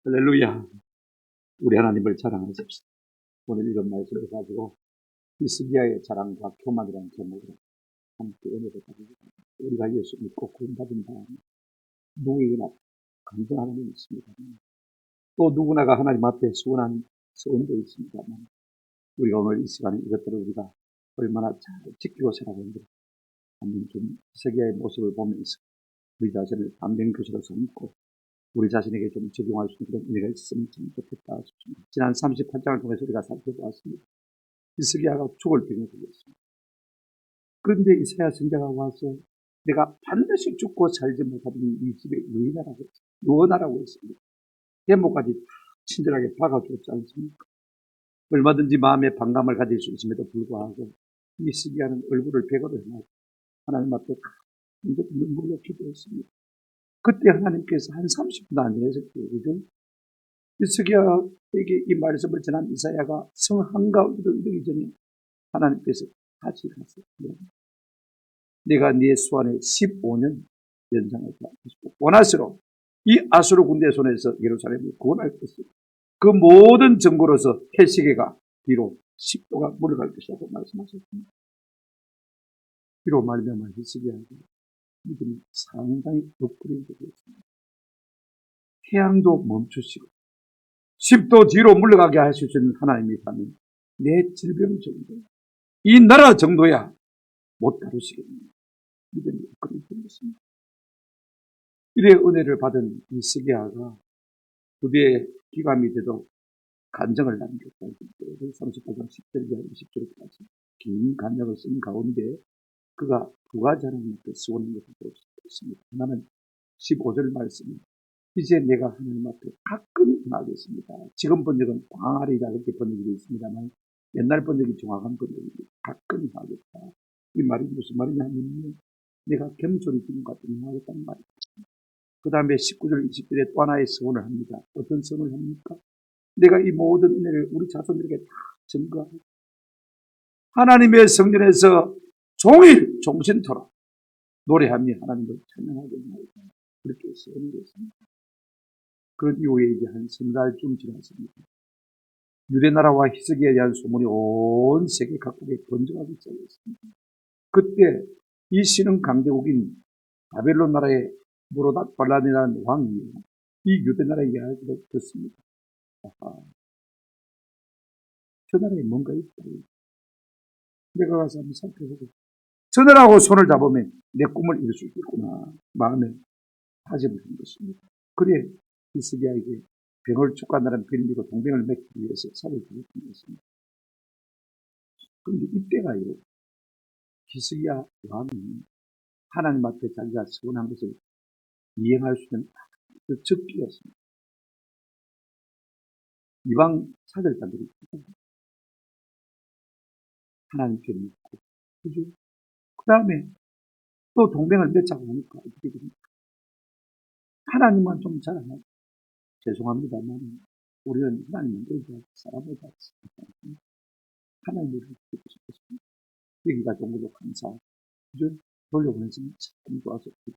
할렐루야. 우리 하나님을 자랑하십시오. 오늘 이런 말씀을 가지고 히스기야의 자랑과 교만이라는 제목으로 함께 은혜를 가지고 우리가 예수 믿고 구원받은 다음에 누구에게나 간증하는 일이 있습니다. 또 누구나가 하나님 앞에 소원한 소원도 있습니다만 우리가 오늘 이 시간에 이것들을 우리가 얼마나 잘 지키고 살아가는지 한번 좀 히스기야의 모습을 보면서 우리 자신을 담대한 교사로 삼고 우리 자신에게 좀 적용할 수 있는 그런 은혜가 있으면 참 좋겠다 싶습니다. 지난 38장을 통해서 우리가 살펴보았습니다. 히스기야가 죽을 병에 걸렸습니다. 그런데 이사야 선지자가 와서 내가 반드시 죽고 살지 못하던 이 집에 유언하라고 했습니다. 대목까지 친절하게 박아줬지 않습니까? 얼마든지 마음의 반감을 가질 수 있음에도 불구하고 히스기야는 얼굴을 베거로 해놓고 하나님 앞에 눈물로 기도했습니다. 그때 하나님께서 한 30분도 안 지내셨고요. 그죠? 히스기야에게 이 말씀을 전한 이사야가 성 한가운데로 이르기 전에 하나님께서 같이 가서 내가 네 수완에 15년 연장을 받으시고 원하시로 이 아수르 군대 손에서 예루살렘을 구원할 것이고 그 모든 정보로서 해시계가 뒤로 10도가 물러갈 것이라고 말씀하셨습니다. 뒤로 말미암아 히스기야가 믿음이 상당히 엎그리게 되었습니다. 태양도 멈추시고 10도 뒤로 물러가게 하실 수 있는 하나님이 있다면 내 질병 정도, 이 나라 정도야 못 다루시겠느냐. 믿음이 엎그리게 되었습니다. 이래 은혜를 받은 히스기야가 부대의 기감이 돼도 간증을 남겼다. 38장 10절과 20절까지 긴 간증을 쓴 가운데 그가 두 가지 하나님 앞에 수원한 것을 볼 수 있습니다. 하나는 15절 말씀이 이제 내가 하나님 앞에 가끔 나가겠습니다. 지금 번역은 광활이다 이렇게 번역이 되어 있습니다만 옛날 번역이 정확한 번역이 가끔 나가겠다. 이 말이 무슨 말이냐면 내가 겸손히 지금 같은 나가겠다는 말이다. 그 다음에 19절 20절에 또 하나의 서원을 합니다. 어떤 서원을 합니까? 내가 이 모든 은혜를 우리 자손들에게 다 증거하고 하나님의 성전에서 종일 종신토록 노래하며 하나님을 찬양하겠나이다. 그렇게 서원을 했습니다. 그 이후에 이제 한 3달쯤 지났습니다. 유대나라와 히스기야에 대한 소문이 온 세계 각국에 번져가기 시작했습니다. 그때 이 신흥 강대국인 바벨론 나라의 무로닥 발란이라는 왕이 이 유대나라의 이야기를 듣습니다. 저 나라에 뭔가 있다. 내가 가서 한번 살펴보고 저들하고 손을 잡으면 내 꿈을 이룰 수 있겠구나. 마음에 다짐을 한 것입니다. 그래 히스기야에게 병을 축간다는 빌미로 동맹을 맺기 위해서 사를 부탁한 것입니다. 그런데 이때가요. 히스기야 왕이 하나님 앞에 자기가 서원한 것을 이행할 수 있는 그 적기였습니다. 이방 사절단들이 하나님께 믿고 그죠? 그 다음에 또 동맹을 맺자고 하니까 어떻게 됩니까? 하나님만 좀 자랑하고 죄송합니다만 우리는 하나님을 의지하고 사람을 받습니다. 하나님을 믿고 싶었습니다. 여기가 정말로 감사하고 그죠? 돌려보냈으면 참 좋았었고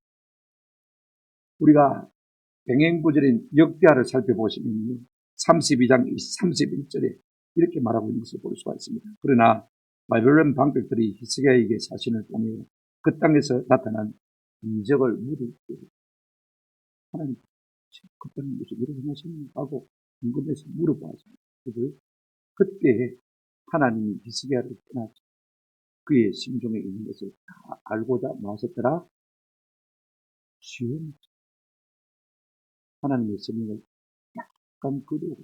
우리가 병행구절인 역대하를 살펴보시면요. 32장 31절에 이렇게 말하고 있는 것을 볼 수가 있습니다. 그러나 바벨론 방백들이 히스기야에게 사신을 통해 그 땅에서 나타난 이적을 물을 때 하나님 그 땅에 무슨 일을 행하셨는가 하고 궁금해서 물어보았습니다. 그때 하나님이 히스기야를 떠나서 그의 심중에 있는 것을 다 알고자 나섰더라. 시험 하나님의 성령을 약간 그대로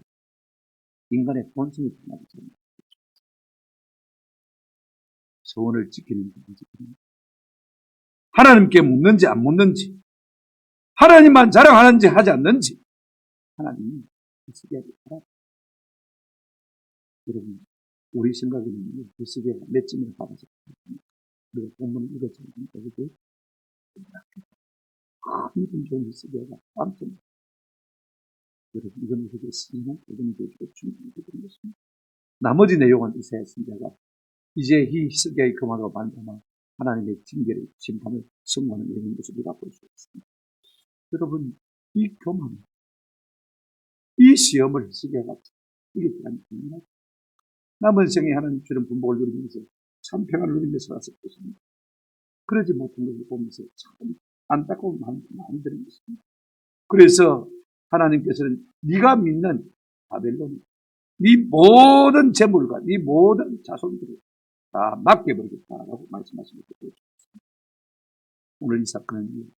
인간의 본성이 변하기 전에 소원을 지키는 분이지. 하나님께 묻는지 안 묻는지, 하나님만 자랑하는지 하지 않는지, 하나님이 히스기야를 알아. 여러분, 우리 생각에는 히스기야가 몇 점을 받아서 우리가 본문을 읽었잖아요. 그죠? 큰 좋은 히스기야가 빵점. 여러분, 이건 우리에게 신앙 도전이 되고 충분히 되는 것입니다. 나머지 내용은 이사야 선지자가 이제 이 히스기야의 금화가 반담한 하나님의 징계를 심판을 선고하는 내용인 것을 우리가 볼 수 있습니다. 여러분, 이 교만 이 시험을 히스기야가 이게 대한 겁니다. 남은 생에 하는 주는 분복을 누리면서 참 평안을 누리며 살았을 것입니다. 그러지 못한 것을 보면서 참 안타까운 마음이 드는 것입니다. 그래서 하나님께서는 네가 믿는 바벨론, 네 모든 재물과 네 모든 자손들을 다 맡겨버리겠다라고 말씀하십니다. 오늘 이 사건은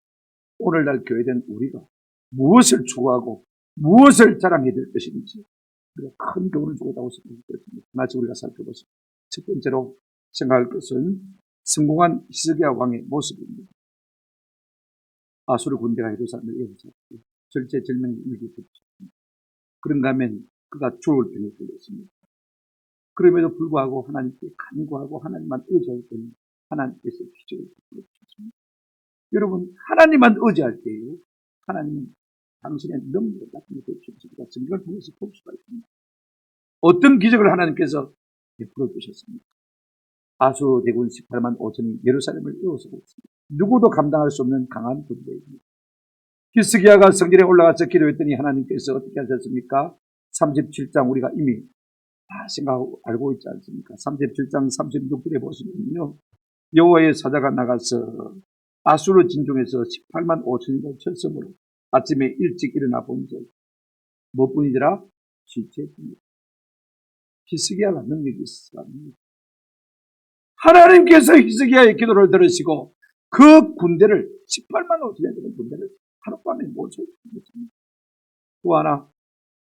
오늘날 교회된 우리가 무엇을 추구하고 무엇을 자랑해야 될 것인지 우리가 큰 교훈을 주고 있다고 생각합니다. 하나씩 우리가 살펴보십시오. 첫 번째로 생각할 것은 성공한 히스기야 왕의 모습입니다. 아수르 군대가 예루살렘을 에워쌌고 절체절명의 위기에 닥쳤습니다. 그런가 하면 그가 죽을 병에 걸렸습니다. 그럼에도 불구하고 하나님께 간구하고 하나님만 의지할 때는 하나님께서 기적을 베풀어주셨습니다. 여러분, 하나님만 의지할 때요, 하나님은 당신의 능력을 나타내 주셨습니다. 성경을 통해서 볼 수가 있습니다. 어떤 기적을 하나님께서 베풀어 주셨습니까? 아수르 대군 18만 5천이 예루살렘을 에워싸고 있습니다. 누구도 감당할 수 없는 강한 군대입니다. 히스기야가 성전에 올라가서 기도했더니 하나님께서 어떻게 하셨습니까? 37장 우리가 이미 다 생각하고 알고 있지 않습니까? 37장 36절에 보시면요, 여호와의 사자가 나가서 아수르 진중에서 18만 5천이가 철섬으로 아침에 일찍 일어나 본즉 무엇뿐이더라? 지체뿐이다. 히스기야가 능력이 있었습니다. 하나님께서 히스기야의 기도를 들으시고 그 군대를 18만 5천이 되는 군대를 하룻밤에 모셔주셨습니다. 또 하나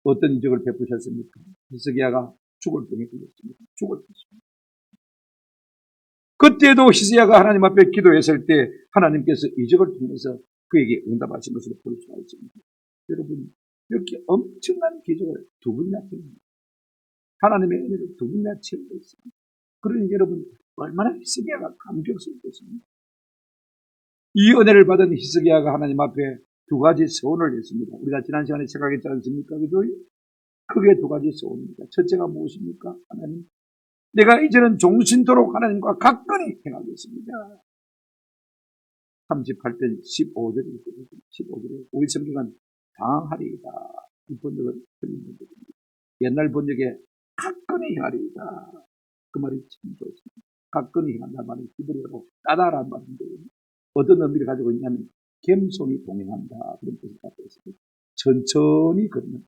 어떤 이적을 베푸셨습니까? 히스기야가 죽을 병에 걸렸습니다. 죽을 것입니다. 그때도 히스기야가 하나님 앞에 기도했을 때 하나님께서 이적을 통해서 그에게 응답하신 것을 볼 수가 있습니다. 여러분, 이렇게 엄청난 기적을 두 번이나 했습니다. 하나님의 은혜를 두 번이나 체험했습니다. 그러니 여러분, 얼마나 히스기야가 감격스럽겠습니까? 이 은혜를 받은 히스기야가 하나님 앞에 두 가지 서원을 했습니다. 우리가 지난 시간에 생각했지 않습니까? 그죠? 크게 두 가지 서원입니다. 첫째가 무엇입니까? 하나님, 내가 이제는 종신토록 하나님과 가까이 행하겠습니다. 38편 15절에 우리 성경은 당하리이다. 이 번역은 틀린 번역입니다. 옛날 번역에 가까이 행하리이다. 그 말이 참 좋습니다. 가까이 행한다는 말은 히브리어로 따다라는 말인데 어떤 의미를 가지고 있냐면 겸손히 동행한다. 그런 뜻을 갖고 있습니다. 천천히 걷는.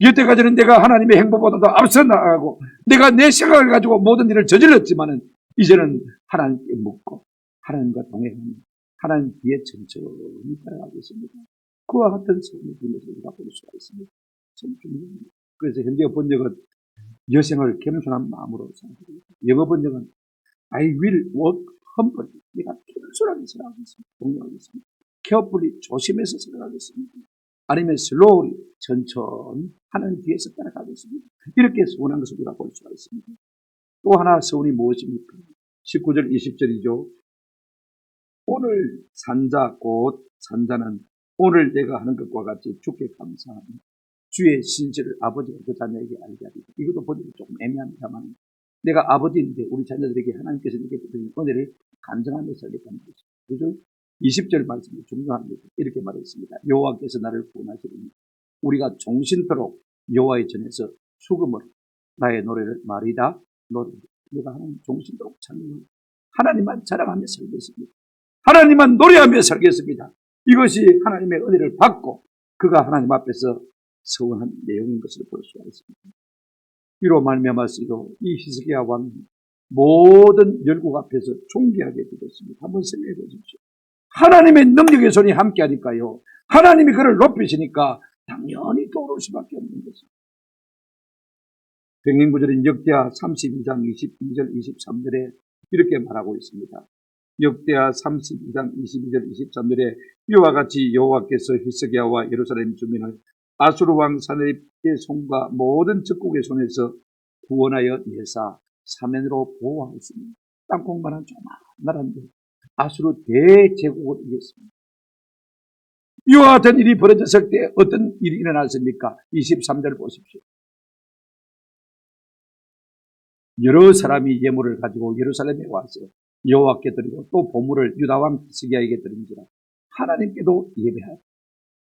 여태까지는 내가 하나님의 행보보다도 앞서 나가고 내가 내 생각을 가지고 모든 일을 저질렀지만은 이제는 하나님께 묻고 하나님과 동행하는 하나님 뒤에 천천히 따라가겠습니다. 그와 같은 소원을 빌려서 우리가 볼 수가 있습니다. 참 중요합니다. 그래서 현재 번역은 여생을 겸손한 마음으로 생각합니다. 영어 번역은 I will work humbly. 내가 겸손하게 생각하겠습니다. 동행하겠습니다. carefully 조심해서 생각하겠습니다. 아니면 slowly 천천히 하나님 뒤에서 따라가겠습니다. 이렇게 서운한 것을 우리가 볼 수가 있습니다. 또 하나 서운이 무엇입니까? 19절 20절이죠. 오늘 산자 곧 산자는 오늘 내가 하는 것과 같이 주께 감사하며 주의 신실을 아버지가 그 자녀에게 알게 하리라. 이것도 번역이 조금 애매합니다만 내가 아버지인데 우리 자녀들에게 하나님께서 이렇게 주신 은혜를 간증하며 살겠다는 것이죠. 그래서 20절 말씀이 중요합니다. 이렇게 말했습니다. 여호와께서 나를 구원하시리니 우리가 종신토록 여호와의 전에서 수금으로 나의 노래를 말이다 노래. 내가 하나님 종신토록 찬양하며 하나님만 자랑하며 살겠습니다. 하나님만 노래하며 살겠습니다. 이것이 하나님의 은혜를 받고 그가 하나님 앞에서 서원한 내용인 것을 볼 수가 있습니다. 이로 말미암아서도 이 히스기야 왕이 모든 열국 앞에서 존귀하게 되었습니다. 한번 생각해 보십시오. 하나님의 능력의 손이 함께하니까요. 하나님이 그를 높이시니까 당연히 떠오를 수밖에 없는 것입니다. 백년구절인 역대하 32장 22절 23절에 이렇게 말하고 있습니다. 역대하 32장 22절 23절에 이와 같이 여호와께서 히스기야와 예루살렘 주민을 아수르 왕 사네립의 손과 모든 적국의 손에서 구원하여 내사 사면으로 보호하였습니다. 땅콩만한 조그마한 나라인데 아수르 대제국을 이겼습니다. 이와 같은 일이 벌어졌을 때 어떤 일이 일어났습니까? 23절 보십시오. 여러 사람이 예물을 가지고 예루살렘에 와서 여호와께 드리고 또 보물을 유다 왕 히스기야에게 드린지라 하나님께도 예배하고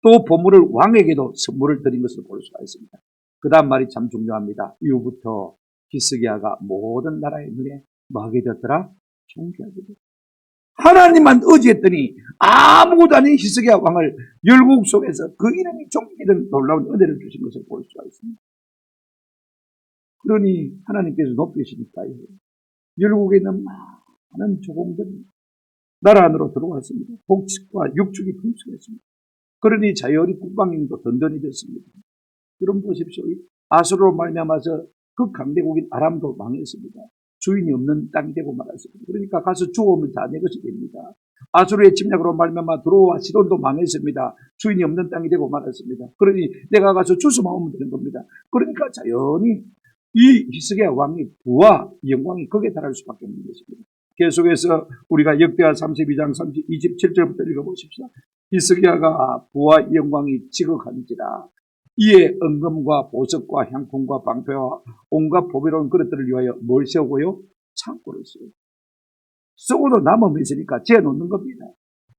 또 보물을 왕에게도 선물을 드린 것을 볼 수가 있습니다. 그 다음 말이 참 중요합니다. 이후부터 히스기야가 모든 나라의 눈에 뭐하게 되었더라? 존귀하게 되었다. 하나님만 의지했더니 아무것도 아닌 히스기야 왕을 열국 속에서 그 이름이 존귀된 놀라운 은혜를 주신 것을 볼 수가 있습니다. 그러니 하나님께서 높이시니까요. 열국에 있는 많은 조공들이 나라 안으로 들어왔습니다. 복식과 육축이 풍성했습니다. 그러니 자연히 국방력도 든든히 됐습니다. 여러분 보십시오. 아수르로 말미암아서 그 강대국인 아람도 망했습니다. 주인이 없는 땅이 되고 말았습니다. 그러니까 가서 주워오면 다 내 것이 됩니다. 아수르의 침략으로 말미암아 두로와 시돈도 망했습니다. 주인이 없는 땅이 되고 말았습니다. 그러니 내가 가서 주워만 오면 되는 겁니다. 그러니까 자연히 이 히스기야 왕의 부와 영광이 거기에 달할 수밖에 없는 것입니다. 계속해서 우리가 역대하 32장 27절부터 읽어보십시오. 히스기야가 부와 영광이 지극한지라 이에 은금과 보석과 향품과 방패와 온갖 보배로운 그릇들을 위하여 뭘 세우고요? 창고를 세우고 썩어도 남으면 있으니까 재놓는 겁니다.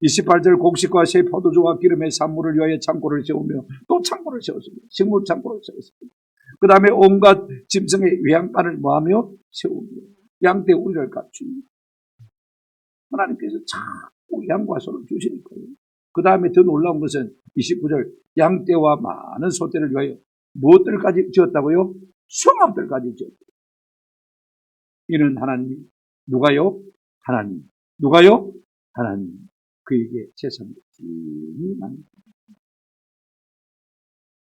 28절 곡식과 새 포도주와 기름의 산물을 위하여 창고를 세우며 또 창고를 세웠습니다. 식물 창고를 세웠습니다. 그 다음에 온갖 짐승의 외양간을 뭐하며 세우며 양떼 우리를 갖춥니다. 하나님께서 자꾸 양과 소를 주시니까요. 그 다음에 더 놀라운 것은 29절 양떼와 많은 소떼를 위하여 무엇들까지 지었다고요? 성읍들까지 지었다. 이는 하나님. 누가요? 하나님. 누가요? 하나님. 그에게 재산을 주니 만듭니다.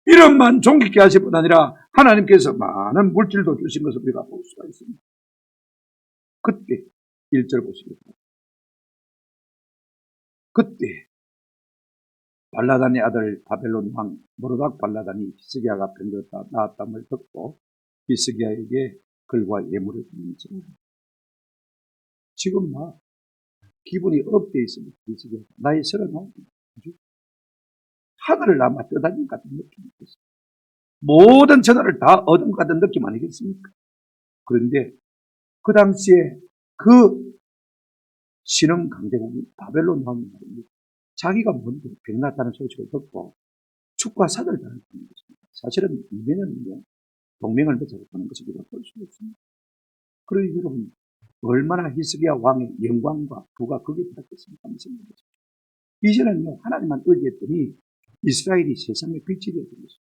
이름만 존귀케 하실 뿐 아니라 하나님께서 많은 물질도 주신 것을 우리가 볼 수가 있습니다. 그때 1절 보시겠습니다. 그때 발라단의 아들 바벨론 왕 모르닥 발라단이 히스기야가 병들었다 나았다를 듣고 히스기야에게 글과 예물을 드리니라. 지금 막 기분이 업되어 있습니다. 히스기야 나이 39 하늘을 아마 떠다닌 것 같은 느낌이 있습니다. 모든 전화를 다 얻은 것 같은 느낌 아니겠습니까? 그런데 그 당시에 그 신흥 강대국이 바벨론 왕이 말입니다. 자기가 먼저 병났다는 소식을 듣고 축과 사절을 하는 것입니다. 사실은 이면은요 동맹을 맺어서 보는 것을 우리가 볼 수 있습니다. 그러니 여러분 얼마나 히스기야 왕의 영광과 부가 거기에 들었겠습니까? 한번 생각해 보십시오. 이제는요 하나님만 의지했더니 이스라엘이 세상의 빛이 되어진 것입니다.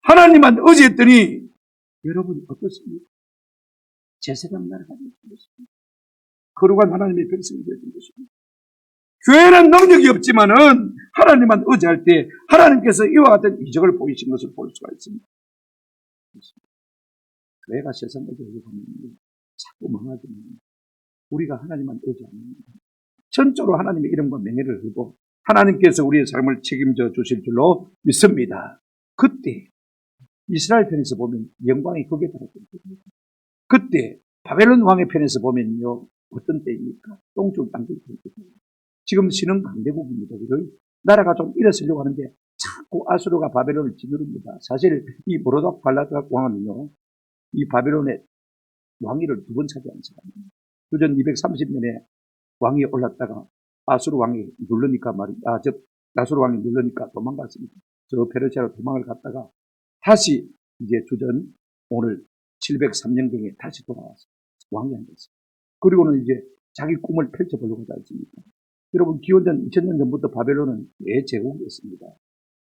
하나님만 의지했더니 여러분 어떻습니까? 제사장 나라가 되어진 것입니다. 거룩한 하나님의 백성이 되어진 것입니다. 교회는 능력이 없지만은 하나님만 의지할 때 하나님께서 이와 같은 이적을 보이신 것을 볼 수가 있습니다. 교회가 세상을 의지하면 자꾸 망하게 됩니다. 우리가 하나님만 의지합니다. 전적으로 하나님의 이름과 명예를 걸고 하나님께서 우리의 삶을 책임져 주실 줄로 믿습니다. 그때 이스라엘 편에서 보면 영광이 거기에 달했던 겁니다. 그때 바벨론 왕의 편에서 보면요 어떤 때입니까? 똥줄 땅줄 때입니다. 지금 신흥 강대국입니다. 나라가 좀 일어서려고 하는데 자꾸 아수르가 바벨론을 짓누릅니다. 사실 이 모르닥 발라단 왕은요 이 바벨론의 왕위를 2번 차지한 사람입니다. 주전 230년에 왕이 올랐다가 아수르 왕이 누르니까 아수르 왕이 누르니까 도망갔습니다. 저 페르시아로 도망을 갔다가 다시 이제 주전 오늘 703년경에 다시 돌아왔습니다. 왕이 안 됐어요. 그리고는 이제 자기 꿈을 펼쳐보려고 하지 않습니까? 여러분 기원전 2000년 전부터 바벨론은 제국이었습니다.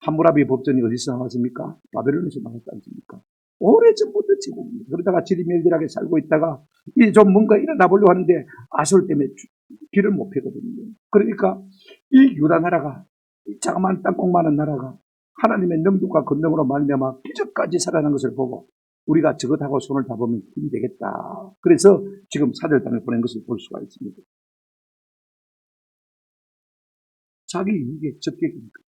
함무라비 법전이 어디서 나왔습니까? 바벨론에서 나왔지 않습니까? 오래전부터 제국입니다. 그러다가 지리멸절하게 살고 있다가 이제 좀 뭔가 일어나 보려고 하는데 아수르 때문에 길을 못 펴거든요. 그러니까 이 유다 나라가 이 자그마한 땅콩 많은 나라가 하나님의 능력과 권능으로 말미암아 기적까지 살아난 것을 보고 우리가 저것하고 손을 잡으면 힘이 되겠다. 그래서 지금 사절단을 보낸 것을 볼 수가 있습니다. 자기 이익의 적격이니까.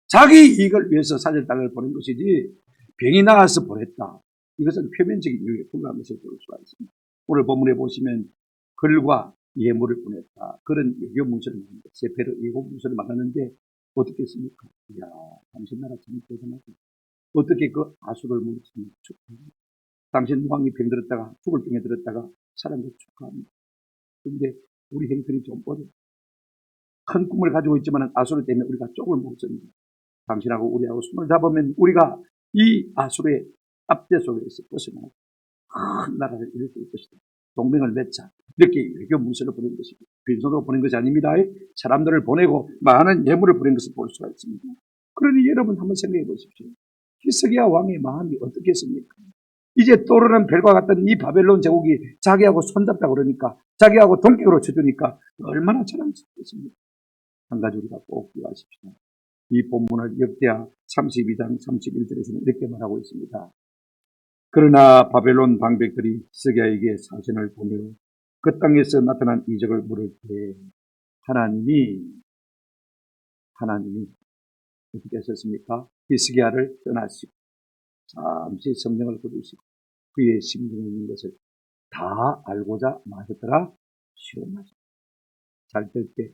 자기 이익을 위해서 사절단을 보낸 것이지 병이 나와서 보냈다. 이것은 표면적인 이유에 불과한 것을 볼 수가 있습니다. 오늘 본문에 보시면 글과 예물을 보냈다. 그런 예교 문서를 만났는데 세페르 예고 문서를 만났는데 어떻게 했습니까? 이야, 당신 나라 참 대단하다. 어떻게 그 아수를 물리치면 축하합니다. 당신 왕이 병들었다가 죽을 병에 들었다가 살은 것 축하합니다. 그런데 우리 형편이 좀 어렵다. 큰 꿈을 가지고 있지만 아수르 때문에 우리가 쪽을 못 씁니다. 당신하고 우리하고 손을 잡으면 우리가 이 아수르의 압제 속에서 벗어나고 큰 나라를 이룰 수 있을 것이다. 동맹을 맺자. 이렇게 외교 문서를 보낸 것이고 빈손으로 보낸 것이 아닙니다. 사람들을 보내고 많은 예물을 보낸 것을 볼 수가 있습니다. 그러니 여러분 한번 생각해 보십시오. 히스기야 왕의 마음이 어떻겠습니까? 이제 떠오르는 별과 같던 이 바벨론 제국이 자기하고 손잡다 그러니까 자기하고 동격으로 쳐주니까 얼마나 자랑스럽겠습니까? 한 가지 우리가 꼭 기억하십시오. 이 본문을 역대하 32장 31절에서는 이렇게 말하고 있습니다. 그러나 바벨론 방백들이 히스기야에게 사신을 보내어 그 땅에서 나타난 이적을 물을 때 하나님이 어떻게 하셨습니까? 히스기야를 떠나시고 잠시 성령을 거두시고 그의 심중에 있는 것을 다 알고자 마셨더라. 시험하죠. 잘 될 때,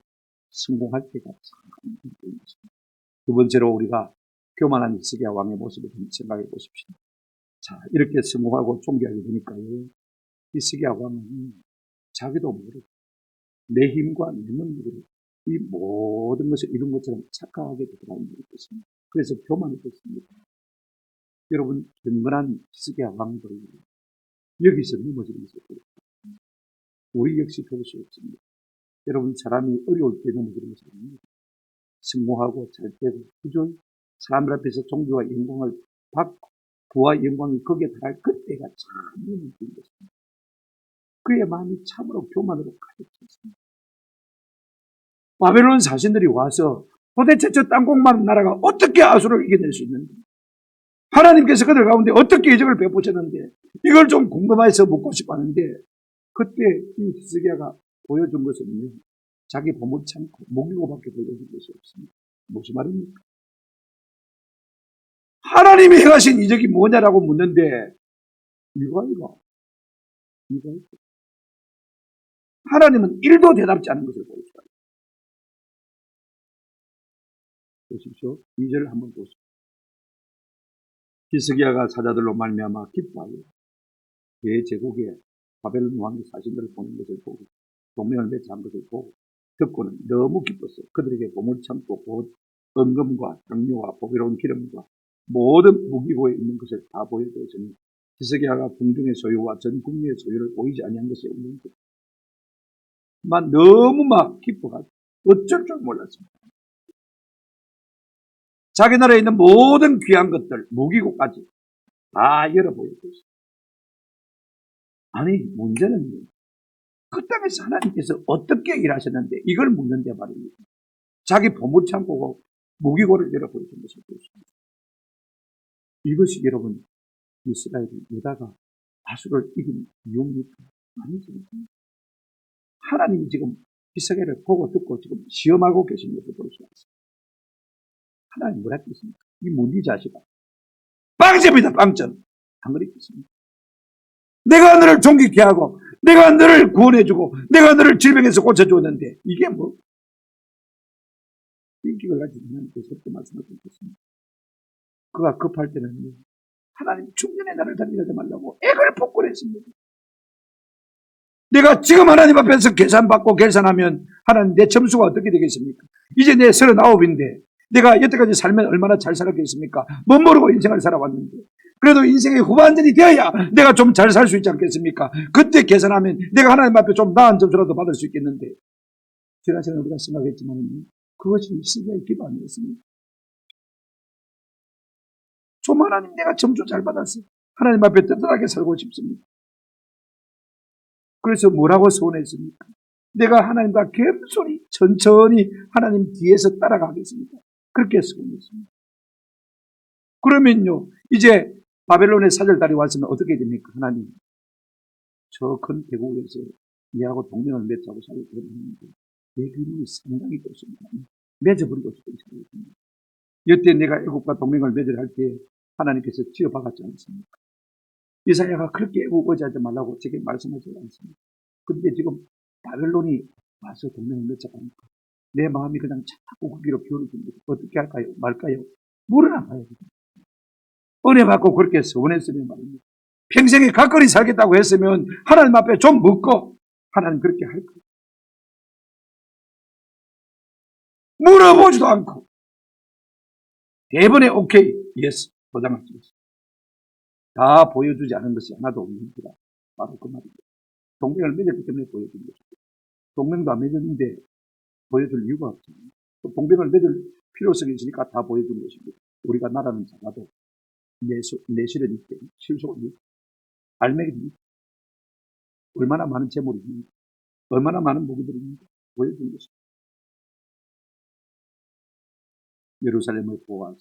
성공할 때가 참 important. 두 번째로 우리가 교만한 히스기야 왕의 모습을 좀 생각해 보십시오. 자, 이렇게 성공하고 존귀하게 되니까요. 히스기야 왕은 자기도 모르고 내 힘과 내 능력으로 이 모든 것을 이룬 것처럼 착각하게 되더라는 것입니다. 그래서 교만이 됐습니다. 여러분, 경건한 히스기야 왕도 여기서 넘어지는 것을 보입니다. 우리 역시 그럴 수 없습니다. 여러분, 사람이 어려울 때 넘어지는 것이 아닙니다. 성공하고 잘 되고 그저 사람들 앞에서 존경과 영광을 받고 부와 영광이 거기에 달할 그때가 참 눈을 뜬 것입니다. 그의 마음이 참으로 교만으로 가득 찼습니다. 바벨론 사신들이 와서 도대체 저 땅콩만 나라가 어떻게 아수를 이겨낼 수 있는지, 하나님께서 그들 가운데 어떻게 이적을 베푸셨는데 이걸 좀 궁금해서 묻고 싶어 하는데, 그때 이 히스기야가 보여준 것은요, 자기 보물 참고 목이고밖에 보여준 것이 없습니다. 무슨 말입니까? 하나님이 행하신 이적이 뭐냐라고 묻는데 이거 하나님은 1도 대답지 않은 것을 볼 수가 있어요. 보십시오. 2절을 한번 보십시오. 히스기야가 사자들로 말미암아 기뻐하여 대제국에 바벨론 왕의 사신들을 보낸 것을 보고 동맹을 맺은 것을 보고 듣고는 너무 기뻤어요. 그들에게 보물 참고 곧 은금과 당뇨와 보배로운 기름과 모든 무기고에 있는 것을 다 보여주었으니 히스기야가 궁중의 소유와 전 국민의 소유를 보이지 아니한 것이 없는 것. 너무 기뻐가지고 어쩔 줄 몰랐습니다. 자기 나라에 있는 모든 귀한 것들, 무기고까지 다 열어 보여줬어요. 아니, 문제는 그 땅에서 하나님께서 어떻게 일하셨는데 이걸 묻는데 말입니다. 자기 보물 창고고 무기고를 열어 보여준 것을 보십니다. 이것이 여러분 이스라엘이 유다가 아수를 이긴 이유입니까? 아니죠. 하나님이 지금 히스기야를 보고 듣고 지금 시험하고 계신 것을 볼 수가 있습니다. 하나님 뭐라 했겠습니까? 이 문디 자식아, 빵점이다, 빵점. 안 그랬겠습니까? 내가 너를 존귀케 하고 내가 너를 구원해주고 내가 너를 질병에서 고쳐주었는데 이게 뭐? 인기를 가지고 하나님께서 그렇게 말씀하셨습니다. 그가 급할 때는 하나님 중년에 나를 달리지 말라고 액을 복권했습니다. 내가 지금 하나님 앞에서 계산받고 계산하면 하나님 내 점수가 어떻게 되겠습니까? 이제 내 39인데 내가 여태까지 살면 얼마나 잘 살았겠습니까? 못 모르고 인생을 살아왔는데 그래도 인생의 후반전이 되어야 내가 좀 잘 살 수 있지 않겠습니까? 그때 계산하면 내가 하나님 앞에 좀 나은 점수라도 받을 수 있겠는데, 지난 시간에 우리가 생각했지만 그것이 히스기야의 기도 아니었습니다. 좀 하나님 내가 점수 잘 받았어요. 하나님 앞에 떳떳하게 살고 싶습니다. 그래서 뭐라고 서원했습니까? 내가 하나님과 겸손히 천천히 하나님 뒤에서 따라가겠습니다. 그렇게 서원했습니다. 그러면요, 이제 바벨론의 사절달이 왔으면 어떻게 됩니까? 하나님, 저 큰 대국에서 얘하고 동맹을 맺자고 살고 그러는데 내 기분이 상당히 좋습니다. 맺어버리고 싶은 생각이 듭니다. 여태 내가 애국과 동맹을 맺으려 할 때 하나님께서 지어박았지 않습니까? 이사야가 그렇게 애국 의지하지 말라고 제게 말씀하지 않습니다. 그런데 지금 바벨론이 와서 동맹을 맺자고 하니까 내 마음이 그냥 자꾸 거기로 기울어집니다. 어떻게 할까요? 말까요? 물어나 봐야 됩니다. 은혜 받고 그렇게 서원했으면 말입니다. 평생에 가까이 살겠다고 했으면 하나님 앞에 좀 묻고 하나님 그렇게 할 거예요. 물어보지도 않고 대번에 오케이, 예스, 도장을 찍었어요. 다 보여주지 않은 것이 하나도 없습니다. 바로 그 말입니다. 동맹을 맺었기 때문에 보여준 것입니다. 동맹도 안 맺었는데 보여줄 이유가 없잖아요. 동맹을 맺을 필요성이 있으니까 다 보여준 것입니다. 우리가 나라는 작아도 내실은 있대, 실속은 있대, 알맹이는 있대. 얼마나 많은 재물이 있는지, 얼마나 많은 무기들이 있는지 보여준 것입니다. 예루살렘을 보호하사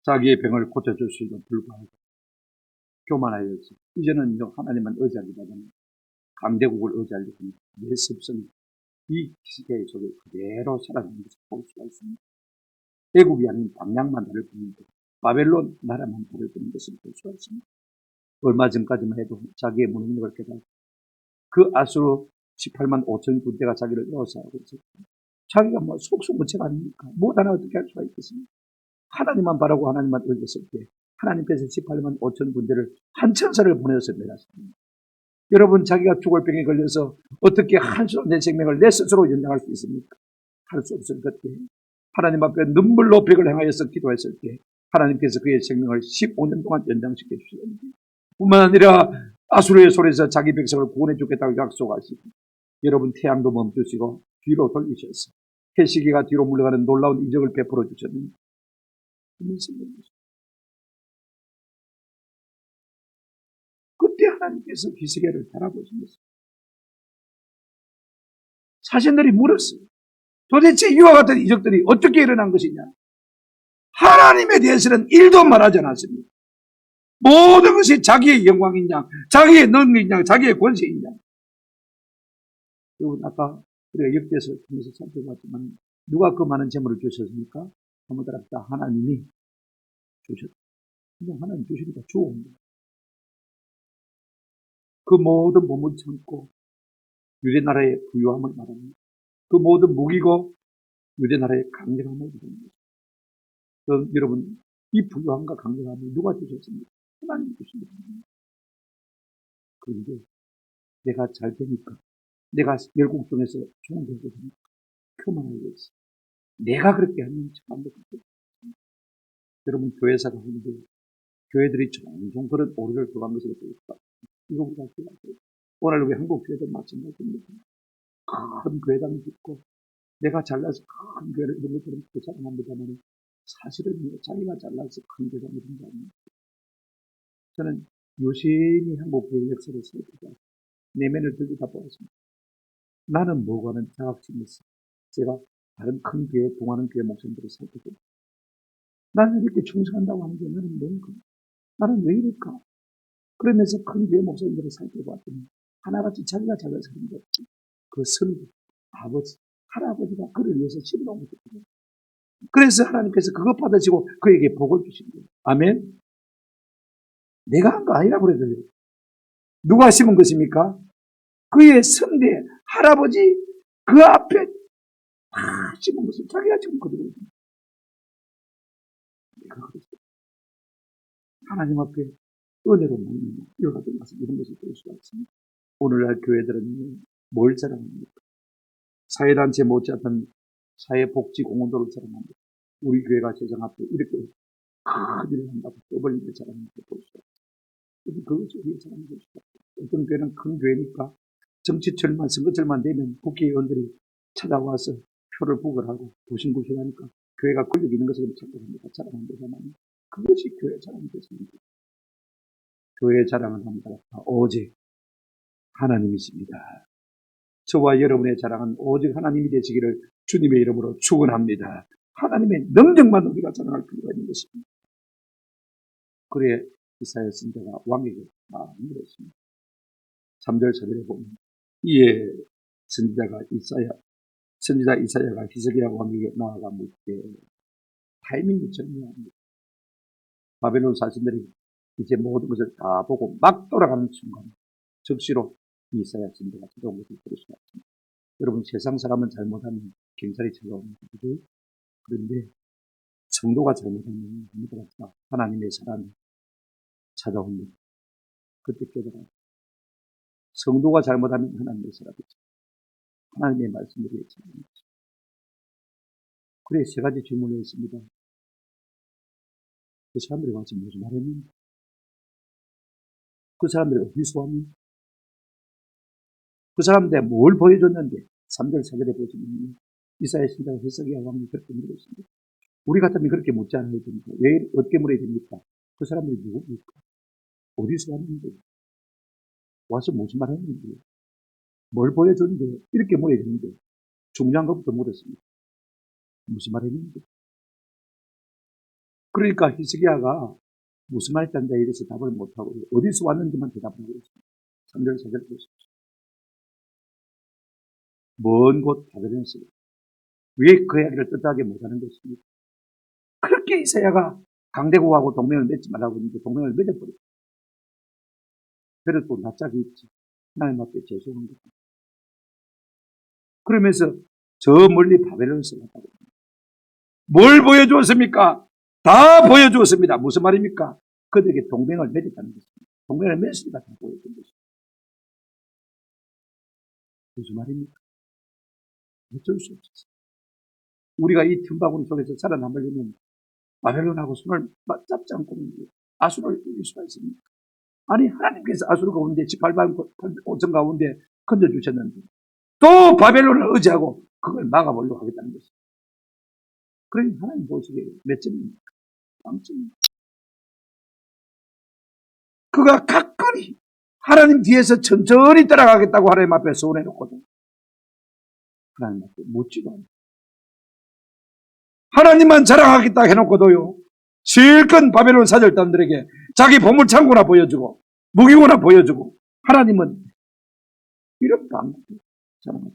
자기의 병을 고쳐주시고 불구하고 교만하여서 이제는 하나님만 의지하기보다는 강대국을 의지하려고 하는 내 습성이 이 시대 속에 그대로 살아가는 것을 볼 수가 있습니다. 애국이 아닌 방향만 다를 뿐인데 바벨론 나라만 다를 뿐인 것을 볼 수가 있습니다. 얼마 전까지만 해도 자기의 무능력을 깨닫고 그 아수르 18만 5천 군대가 자기를 에워싸고 있었고 자기가 뭐 속수무책 아닙니까? 뭐 하나 어떻게 할 수가 있겠습니까? 하나님만 바라고 하나님만 의지했을 때 하나님께서 18만 5천 군대를 한 천사를 보내서 내놨습니다. 여러분 자기가 죽을 병에 걸려서 어떻게 한시로 내 생명을 내 스스로 연장할 수 있습니까? 할 수 없을 그때 하나님 앞에 눈물로 벽을 행하여서 기도했을 때 하나님께서 그의 생명을 15년 동안 연장시켜 주셨습니다. 뿐만 아니라 아수르의 손에서 자기 백성을 구원해 주겠다고 약속하시고 여러분 태양도 멈추시고 뒤로 돌리셔서 해시기가 뒤로 물러가는 놀라운 이적을 베풀어 주셨는데 그때 하나님께서 기스개를 달아보신 것입니다. 사신들이 물었어요. 도대체 이와 같은 이적들이 어떻게 일어난 것이냐? 하나님에 대해서는 1도 말하지 않았습니다. 모든 것이 자기의 영광이냐, 자기의 능력이냐, 자기의 권세이냐. 여러분 아까 우리가 역대서를 통해서 살펴봤지만 누가 그 많은 재물을 주셨습니까? 한번 따라합시다. 하나님이 주셨다. 그냥 하나님 주시니까 주온 거예요. 그 모든 몸을 참고 유대 나라의 부유함을 말합니다. 그 모든 무기고 유대 나라의 강력함을 말합니다. 그럼 여러분 이 부유함과 강력함을 누가 주셨습니까? 하나님 주십니다. 그런데 내가 잘 되니까 내가 열국 중에서 좋은 되고 되니까 교만하게 했어. 내가 그렇게 하면 참안 되거든요. 여러분 교회사가 하는데 교회들이 종종 그런 오류를 범한 것을 보니까 이거 우리가 기억하세요. 오늘 우리 한국 교회도 마찬가지입니다. 큰 교회당이 있고 내가 잘나서 큰 교회를 이런 것들은 자랑합니다만 사실은 자기가 잘나서 큰 교회당이 된 게 아닙니다. 저는 유심히 한국 교회 역사를 살피고 내면을 들여다 보았습니다. 나는 뭐가는 자각심이 있어. 제가 다른 큰 교회, 동하는 교회 목사님들을 살피고 나는 이렇게 충성한다고 하는 게 나는 뭔가? 나는 왜 이럴까? 그러면서 큰 교회 목사님들을 살펴봤더니 하나같이 자기가 잘나서 하는 게 없지. 그 선비, 아버지, 할아버지가 그를 위해서 심어놓은 거거든요. 그래서 하나님께서 그것 받으시고 그에게 복을 주신 거예요. 아멘? 내가 한 거 아니라고 그래도요. 누가 심은 것입니까? 그의 선대, 할아버지, 그 앞에 다 심은 것을 자기가 지금 거두고 있습니다. 내가 그랬어요. 하나님 앞에 은혜로 먹는 이와 같은 것을 이런 것을 볼 수가 있습니다. 오늘날 교회들은 뭘 자랑합니까? 사회단체 못지않은 사회복지공헌도를 자랑합니다. 우리 교회가 세상 앞에 이렇게 큰 일을 한다고 떠벌리게 자랑하는 걸 볼 수가 있어요. 그것이 우리의 자랑이 될 수가 있어요. 어떤 교회는 큰 교회니까 정치철만 선거철만 되면 국회의원들이 찾아와서 표를 부결하고 부신부신하니까 교회가 권력 있는 것을 착각합니다. 자랑한다면 그것이 교회 자랑이 됐습니다. 교회의 자랑은 합니다. 오직 하나님이십니다. 저와 여러분의 자랑은 오직 하나님이 되시기를 주님의 이름으로 축원합니다. 하나님의 능력만 우리가 자랑할 필요가 있는 것입니다. 그래 이사야 선지자가 왕에게 물었습니다. 3절 4절에 보면 이에 선지자 이사야가 히스기야 왕에게 나아가 묻되 타이밍이 절묘합니다. 바벨론 사신들이 이제 모든 것을 다 보고 막 돌아가는 순간 즉시로 이사야 선지자가 찾아온 것을 볼 수가 있습니다. 여러분 세상 사람은 잘못하면 경찰이 찾아옵니다. 그런데 성도가 잘못하면 하나님의 사람이 찾아옵니다. 그때 깨달아요. 성도가 잘못하면 하나님의 사람이죠. 하나님의 말씀을 찾아옵니다. 그래 세 가지 질문을 했습니다. 그 사람들이 와서 무슨 말했는데? 그 사람들이 어디서 왔는데? 그 사람들이 뭘 보여줬는데? 3절, 4절에 보시면 이사야 신자가 히스기야 왕이 그렇게 물었습니다. 우리 같으면 그렇게 묻지 않아야 됩니까? 왜, 어떻게 물어야 됩니까? 그 사람들이 누굽니까? 어디서 왔는데? 와서 무슨 말 했는데? 뭘 보여줬는데? 이렇게 물어야 되는데, 중요한 것부터 물었습니다. 무슨 말 했는데? 그러니까 히스기야가 무슨 말 했다는데 이래서 답을 못하고, 어디서 왔는지만 대답을 하고 있습니다. 3절, 4절 보십시오. 먼 곳 바벨론에서 왜 그 이야기를 뜻하게 못하는 것입니까? 그렇게 이사야가 강대국하고 동맹을 맺지 말라고 했는데 동맹을 맺어버렸어요. 그래도 또 낯짝이 있지. 하나님 앞에 죄송한 거죠. 그러면서 저 멀리 바벨론에서 왔다고 합니다. 뭘 보여주었습니까? 다 보여주었습니다. 무슨 말입니까? 그들에게 동맹을 맺었다는 것입니다. 동맹을 맺으니까 다 보여준 것입니다. 무슨 말입니까? 어쩔 수 없었어요. 우리가 이 틈바구니 속에서 살아남으려면 바벨론하고 손을 잡지 않고는 아수를 이길 수가 있습니까? 아니, 하나님께서 아수르 가운데 18만 5천 가운데 건져주셨는데 또 바벨론을 의지하고 그걸 막아보려고 하겠다는 것입니다. 그러니 하나님 보시기에 몇 점입니까? 빵점입니다. 그가 가까이 하나님 뒤에서 천천히 따라가겠다고 하나님 앞에 소원해놓거든. 하나님 앞에 묻지도 않고 하나님만 자랑하겠다 해놓고도요, 실컷 바벨론 사절단들에게 자기 보물창고나 보여주고 무기고나 보여주고 하나님은 이렇게 안 자랑하죠.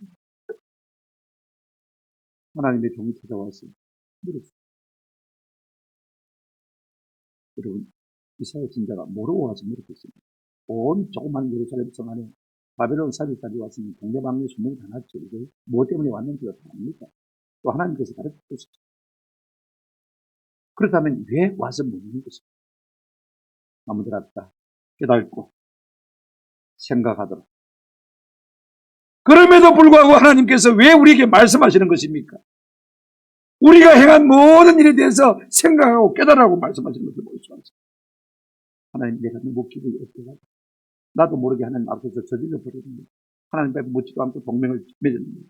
하나님의 종이 찾아와서 물었어요. 여러분, 이스라엘 진자가 뭐로 와서 물었겠습니까? 온 조그만 예루살렘 성 안에 바벨론 사절까지 왔으면 동네방네 소문이 다 났죠. 뭐 때문에 왔는지가 다 압니까? 또 하나님께서 가르쳐 주셨죠. 그렇다면 왜 와서 묻는 것입니까? 아무들 앞다 깨닫고 생각하도록. 그럼에도 불구하고 하나님께서 왜 우리에게 말씀하시는 것입니까? 우리가 행한 모든 일에 대해서 생각하고 깨달으라고 말씀하시는 것을 볼 수 있습니다. 하나님, 내가 너무 기분이 어때가 나도 모르게 하나님 앞에서 저질러 버리는데 하나님 앞에 묻지도 않고 동맹을 맺었는데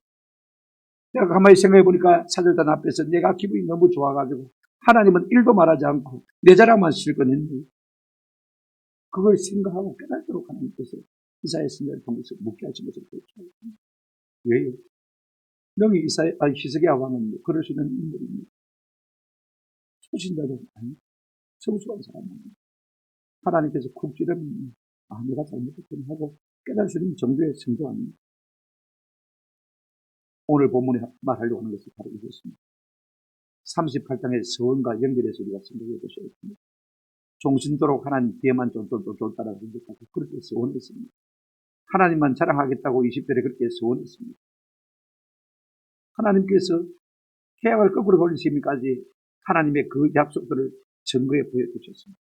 내가 가만히 생각해 보니까 사절단 앞에서 내가 기분이 너무 좋아가지고 하나님은 일도 말하지 않고 내 자랑만 실컷했는데 그걸 생각하고 깨닫도록 하나님께서 이사야 선지자를 통해서 묻게 하신 것을 볼 수 있습니다. 왜요? 명의 히스기야 왕은 그럴 수 있는 인물입니다. 초신자도 아닙니다. 성숙한 사람입니다. 하나님께서 쿡 찌르면 내가 잘못했구나 하고 깨달을 수 있는 정도의 성도 아닙니다. 오늘 본문에 말하려고 하는 것이 바로 이것입니다. 38장의 서원과 연결해서 우리가 생각해 보셔야 됩니다. 종신도록 하나님 뒤에만 쫄따라 생각하고 그렇게 서원했습니다. 하나님만 자랑하겠다고 20절에 그렇게 서원했습니다. 하나님께서 계약을 거꾸로 돌리시기까지 하나님의 그 약속들을 증거해 보여주셨습니다.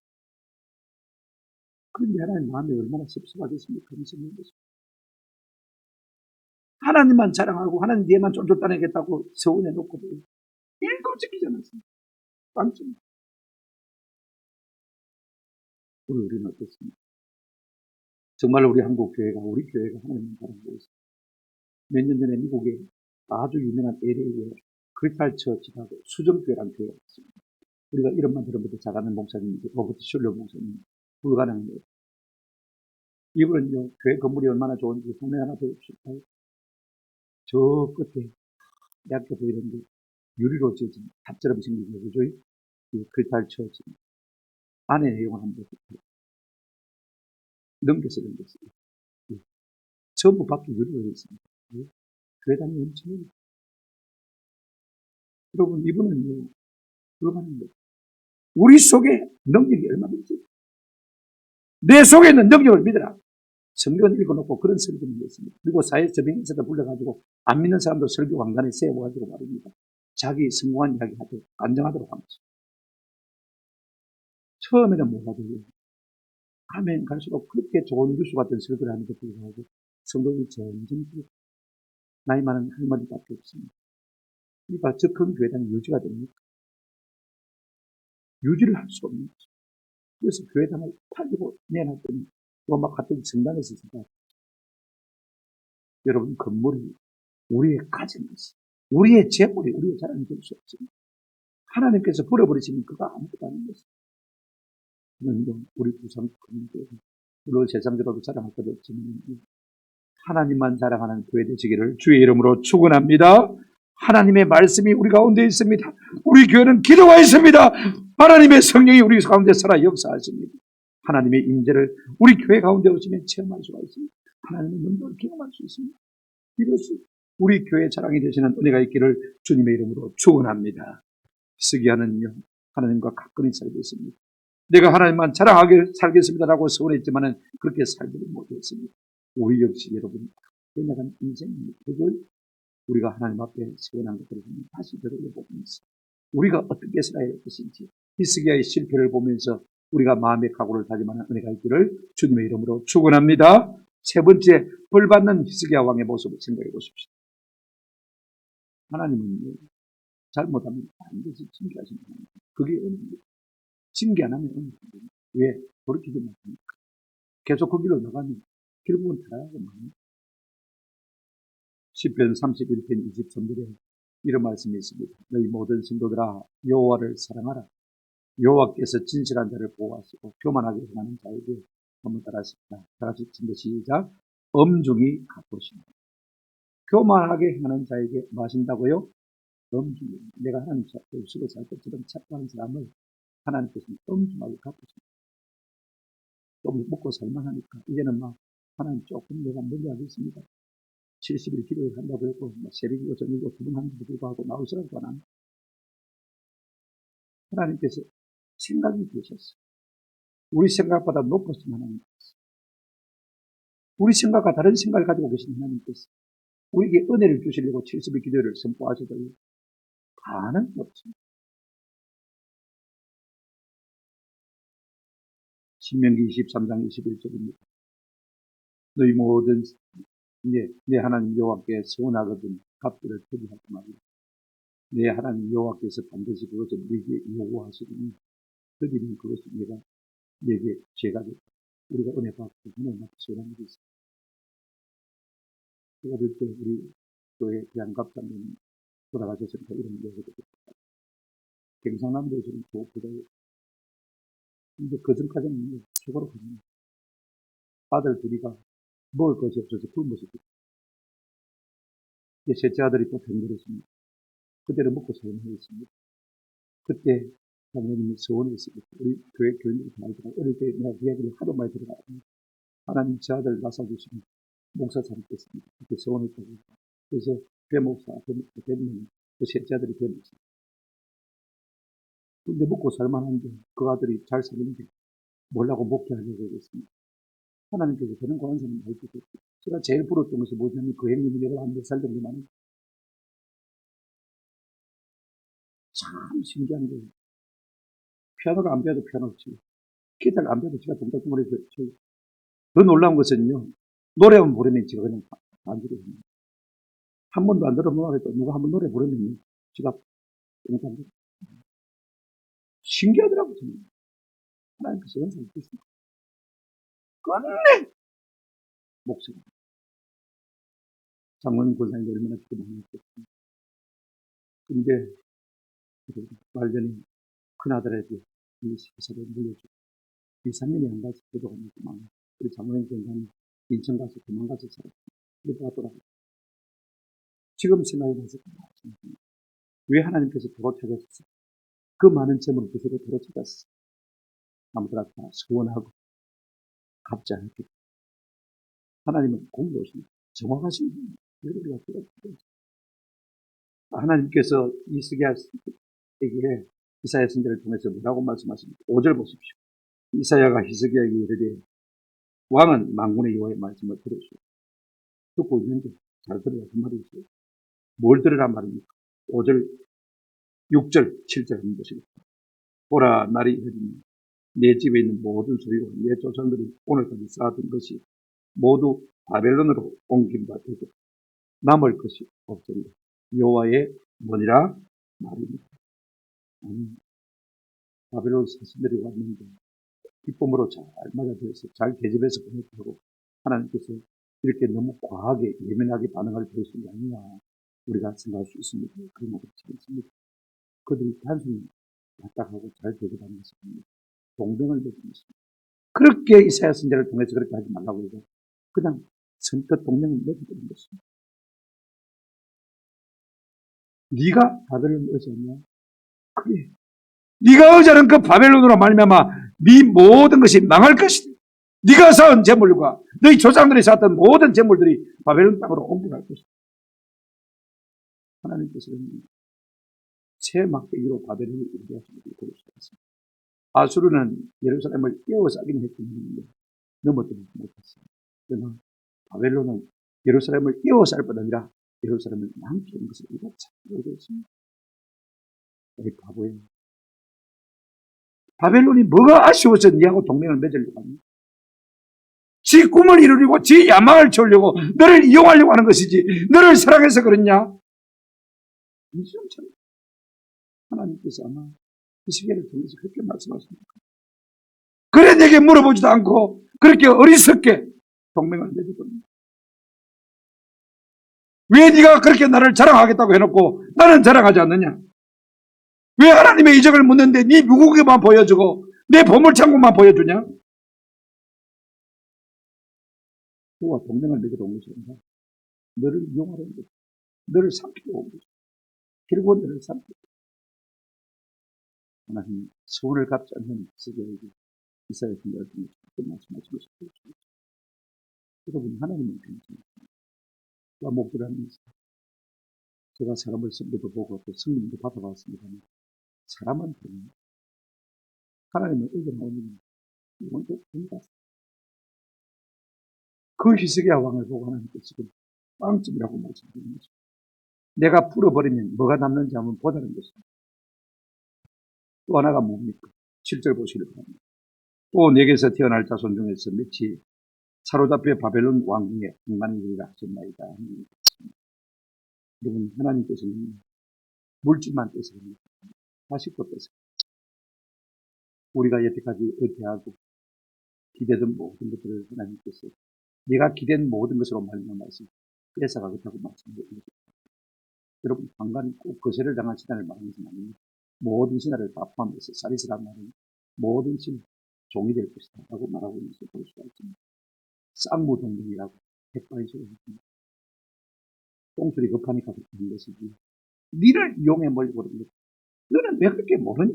그런데 하나님 마음이 얼마나 섭섭하겠습니까? 하나님만 자랑하고 하나님 뒤에만 쫄쫄 따내겠다고 서운해 놓고도 일도 지키지 않았습니다. 빵점. 우리는 어떻습니까? 정말 우리 한국 교회가, 우리 교회가 하나님만 자랑하고 있습니다. 몇 년 전에 미국에 아주 유명한 LA의 크리스탈 처치라고 수정교회라는 교회가 있습니다. 우리가 이름만 들어보도 잘하는 목사님, 로버트 슐러 목사님, 불가능한 거예요. 이분은요, 교회 건물이 얼마나 좋은지 동네 하나 보여주실까요? 저 끝에 대학교 보이는데 유리로 지어진 탑처럼 생긴 거, 그죠? 이 크리스탈 처치. 안에 내용을 한번 보세요. 넘겼어요. 예. 전부 밖에 유리로 되어 있습니다. 예. 교회당이 엄청나요. 여러분, 이분은요, 불가능한 거예요. 우리 속에 능력이 얼마나 있지? 내 속에 있는 능력을 믿어라. 성경을 읽어놓고 그런 설교를 했습니다. 그리고 사회에서 명예에서도 불러가지고 안 믿는 사람도 설교 왕관에 세워가지고 말입니다. 자기 성공한 이야기 하도록 안정하도록 합니다. 처음에는 몰라도요. 가면 갈수록 그렇게 좋은 뉴스 같은 설교를 하는데 불구하고 성공이 점점 나이 많은 할머니밖에 없습니다. 그러니까 저 큰 교회당이 유지가 됩니까? 유지를 할 수 없는 거죠. 그래서 교회당을 팔리고 내놨더니 로마 가톨릭 성당에서 제가 여러분 건물이 우리의 가정이지 우리의 재물이 우리의 자랑이 될 수 없습니다. 하나님께서 버려버리시면 그거 아무것도 아닌 것입니다. 그런데 우리 부산교회 물론 세상적으로도 자랑할 것도 없지만 하나님만 자랑하는 교회 되시기를 주의 이름으로 축원합니다. 하나님의 말씀이 우리 가운데 있습니다. 우리 교회는 기도가 있습니다. 하나님의 성령이 우리 가운데 살아 역사하십니다. 하나님의 임재를 우리 교회 가운데 오시면 체험할 수가 있습니다. 하나님의 능력을 경험할 수 있습니다. 이것이 우리 교회 자랑이 되시는 은혜가 있기를 주님의 이름으로 축원합니다. 히스기야는요 하나님과 가까이 살겠습니다. 내가 하나님만 자랑하게 살겠습니다라고 서원했지만은 그렇게 살지 못했습니다. 우리 역시 여러분 내려간 인생입니다. 그걸 우리가 하나님 앞에 세워난 것들을 다시 되돌려보면서 우리가 어떻게 살아야 할 것인지 히스기야의 실패를 보면서 우리가 마음의 각오를 다짐하는 은혜가 있기를 주님의 이름으로 축원합니다. 세 번째, 벌받는 히스기야 왕의 모습을 생각해 보십시오. 하나님은 잘못하면 반드시 징계하시는 겁니다. 그게 은혜입니다. 징계 안 하면 은혜입니다. 왜? 돌이키지 못합니까? 계속 그 길로 나가면 결국은 타락하고 맙니다. 시편 31편 23절에 이런 말씀이 있습니다. 너희 모든 성도들아 여호와를 사랑하라. 여호와께서 진실한 자를 보호하시고 교만하게 행하는 자에게 한번 따라하십니다. 다같이 친다 시작. 엄중히 갚으신다. 교만하게 행하는 자에게 뭐 하신다고요? 엄중히. 내가 하나님 앞에 쓰고 살 것처럼 착각하는 사람을 하나님께서는 엄중하게 갚으신다. 좀 먹고 살만하니까 이제는 막 하나님 조금 내가 멀리 하겠습니다. 70일 기도를 한다고 했고 새벽이고 저녁이고 두분한데도 불구하고 나올 수라도 안 합니다. 하나님께서 생각이 되셨어요. 우리 생각보다 높으신 하나님께서 우리 생각과 다른 생각을 가지고 계신 하나님께서 우리에게 은혜를 주시려고 70일 기도를 선포하셔도 가는 없습니다. 신명기 23장 21절입니다. 너희 모든 내 하나님 여호와께 서원하거든 갚기를 포기하지 말라. 내 하나님 여호와께서 반드시 그것을 네게 요구하시더니 그들은 그것을 내가 내게 죄가 됐다. 우리가 은혜 받고 하나님 앞에 서원하는 게 있습니다. 제가 그때 우리 교회 양갑장님 돌아가셨으니까 이런 얘기를 듣고 경상남도에서는 교회에 근데 그 전까지는 최고로 갑니다. 아들 둘이가 먹을 것이 없어서 굶어서 셋째 아들이 또 병들었습니다. 그때는 먹고 살면 하겠습니다. 그때 장로님이 서원했습니다. 우리 교회 교인들이 다 알지만 어릴 때 내가 그 이야기를 하도 많이 들어가거든요. 하나님 제 아들 낳아주시면 목사 삼겠습니다. 그렇게 서원했다고. 그래서 배목사, 배는 그 셋째 아들이 배목사. 근데 먹고 살만한데 그 아들이 잘 사는데 뭐라고 목회하려고 했습니다. 하나님께서 저는 관심을 많이 주셨어요. 제가 제일 부러웠던 것이 뭐냐면 그 형님이 내가 한 몇 살 정도만 참 신기한 거예요. 피아노를 안 배워도 피아노를 치고 기타를 안 배워도 제가 동작동물에서 치고 더 놀라운 것은요. 노래만 부르면 제가 그냥 반주를 합니다. 한 번도 안 들어보면 해도 누가 한번 노래 부르면 제가 동작을 신기하더라고요. 하나님께서 은사를 주십니다. 끝내 목소리. 장모님 권사님도 얼마나 기도 많이 했겠습니까. 근데 말 전에 큰아들에게 이 시사를 물려주고 2, 3년이 안 가서 기도가 많고 우리 장모님 권사님 인천 가서 도망가서 살았습니다. 그러다가 돌아가셨어요. 지금 생각해봐서 왜 하나님께서 도로 찾았어요? 그 많은 재물을 그대로 도로 찾았어요. 아무데나 다 소원하고 갚지 않았기 때문에 하나님은 공의로우십니다. 정확하신 분입니다. 하나님께서 히스기야에게 이사야 선지자를 통해서 뭐라고 말씀하십니까? 5절 보십시오. 이사야가 히스기야에게 이르되 왕은 만군의 여호와의 말씀을 들으시오. 듣고 있는데 잘 들으라 그 말이 있어요. 뭘 들으란 말입니까? 5절, 6절, 7절 한번 보시겠습니다. 보라 날이 이르리니 내 집에 있는 모든 소유와 내 조상들이 오늘까지 쌓았던 것이 모두 바벨론으로 옮긴 바 되고 남을 것이 없으리라. 여호와의 뭐니라 말입니다. 바벨론 사신들이 왔는데 기쁨으로 잘 맞아들여서 잘 대접해서 보냈다고 하나님께서 이렇게 너무 과하게 예민하게 반응할 것이 아니냐 우리가 생각할 수 있습니다. 그런 그렇지 않습니다. 그들이 단순히 맞닥하고 잘 대접하는 것이 아닙니다. 동맹을 맺은 것입니다. 그렇게 이사야 선지자를 통해서 그렇게 하지 말라고 해서 그냥 선뜻 동맹을 맺어버린 것입니다. 네가 바벨론 의지하냐? 그래. 네가 의지하는 그 바벨론으로 말미암아 네 모든 것이 망할 것이다. 네가 쌓은 재물과 너희 조상들이 쌓았던 모든 재물들이 바벨론 땅으로 옮겨갈 것이다. 하나님께서는 새 막대기로 바벨론을 인도하시는 것을 볼 수가 있습니다. 아수르는 예루살렘을 에워싸긴 했는데 넘어뜨리지 못했어요. 그러나 바벨론은 예루살렘을 에워쌀 뿐 아니라 예루살렘을 남기는 것을 우리가 잘 알고 있습니다. 이 바보야. 바벨론이 뭐가 아쉬워서 니하고 동맹을 맺으려고 합니까? 지 꿈을 이루려고 지 야망을 채우려고 너를 이용하려고 하는 것이지 너를 사랑해서 그렇냐? 하나님께서 아마 이 시계를 통해서 그렇게 말씀하십니다. 그래 내게 물어보지도 않고 그렇게 어리석게 동맹을 맺어버립니다. 왜 네가 그렇게 나를 자랑하겠다고 해놓고 나는 자랑하지 않느냐? 왜 하나님의 이적을 묻는데 네 무고개만 보여주고 내 보물창고만 보여주냐? 그와 동맹을 맺으러 온 것이 아니라 너를 이용하려는 거지. 너를 삼키려고 온 거지. 결국은 너를 삼키려고. 하나님 서울을 갚지 않는 세계에게 이사야 선지자를 통해서 말씀하시고 싶어요. 여러분 하나님은 괜찮습니다. 와 목도라는 것은 제가 사람을 선배도 보고 또 승리도 받아봤습니다만 사람은 됩니다. 하나님은 의견하오니 이건 또 됩니다. 그 히스기야 왕을 보고 하나님께 지금 빵집이라고 말씀드리는 거죠. 내가 풀어버리면 뭐가 남는지 한번 보자는 것입니다. 또 하나가 뭡니까? 7절 보시길 바랍니다. 또 내게서 태어날 자손 중에서 몇이 사로잡혀 바벨론 왕궁에 흥만히 이르라 하셨나이다. 여러분 하나님께서는 물질만 뺏어갑니다. 자식도 뺏어갑니다. 우리가 여태까지 의지하고 기대던 모든 것들을 하나님께서 내가 기댄 모든 것으로 말미암아서 뺏어가겠다고 말씀드립니다. 여러분 방간 꼭 거세를 당한 신화를 말하는 것은 아닙니다. 모든 신화를 다 포함해서 사리스란 말은 모든 신화 종이 될 것이다 라고 말하고 있는 것을 볼 수가 있습니다. 쌍무동맹이라고 백발이소리 했습니다. 똥소리 급하니까 그렇게 하는 것이지 니를 이용해 몰려고 그러는 거지. 너는 왜 그렇게 모르냐?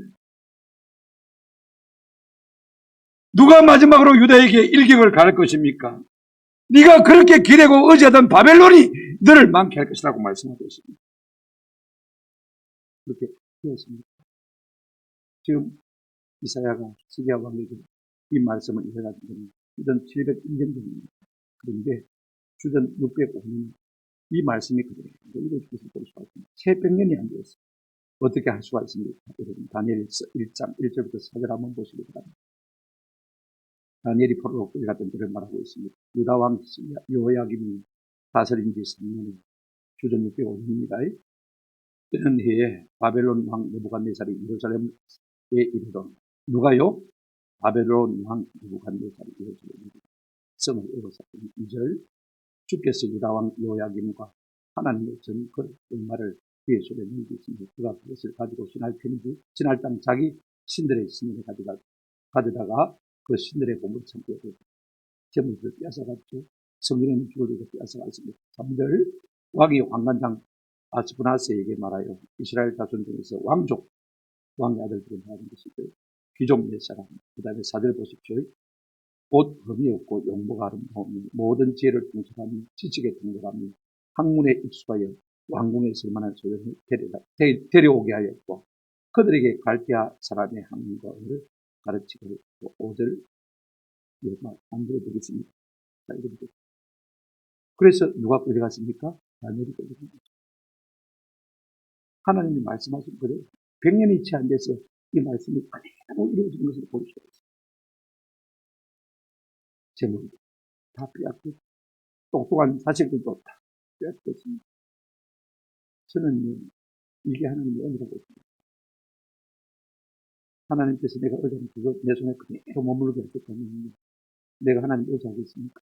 누가 마지막으로 유다에게 일격을 가할 것입니까? 네가 그렇게 기대고 의지하던 바벨론이 너를 망케 할 것이라고 말씀하고 있습니다. 그렇게 되었습니다. 지금 이사야가 시기야 왕에게 이 말씀을 해가지고 주전 701년 전입니다. 그런데 주전 605년 이 말씀이 그대로 이루어질 것을 볼 수가 있습니다. 채 100년이 안 되었습니다. 어떻게 할 수가 있습니까? 여러분 다니엘 1장 1절부터 4절 한번 보시기 바랍니다. 다니엘이 포로로 끌려갔던 그를 말하고 있습니다. 유다 왕 여호야김이 다스린 지 3년에 주전 605년입니다. 때는 해에 바벨론 왕 느부갓네살이 예루살렘에 이르러 누가요? 바벨론 왕 느부갓네살이 예루살렘에 이르러 성을 에워쌌더니 2절 주께서 유다 왕 여호야김과 하나님의 전그 얼마를 그의 손에 넘기시니 그가 그것을 가지고 신할 땅 자기 신들의 신을 가져다가 그 신들의 보물 창고에 재물들을 빼앗아갔죠. 성전에는 주거지를 빼앗아갔습니다. 3절 왕이 왕관장 아스푸나스에게 말하여 이스라엘 자손 중에서 왕의 아들들을 말하는 것이죠. 귀족 몇 사람. 그 다음에 4절 보십시오. 옷 흠이 없고 용모가 아름다우며 모든 지혜를 통솔하며 지식에 통솔하며 학문에 입수하여 왕궁에 쓸만한 소년을 데려오게 하였고 그들에게 갈대아 사람의 학문과를 가르치고 5절 안 들어드리겠습니다. 그래서 누가 끌려갔습니까? 다니엘이 끌려갔습니다. 하나님이 말씀하신 그대로 100년이 채 안 돼서 이 말씀이 그대로 이루어지는 것을 볼 수가 있습니다. 재물도 다 빼앗고 똑똑한 자식들도 다 빼앗겼습니다. 저는 이게 하나님의 은혜라고 봅니다. 하나님께서 내가 의자는 그거 내 손에 그대로 머물게 하셨다면 내가 하나님 의지하겠습니까?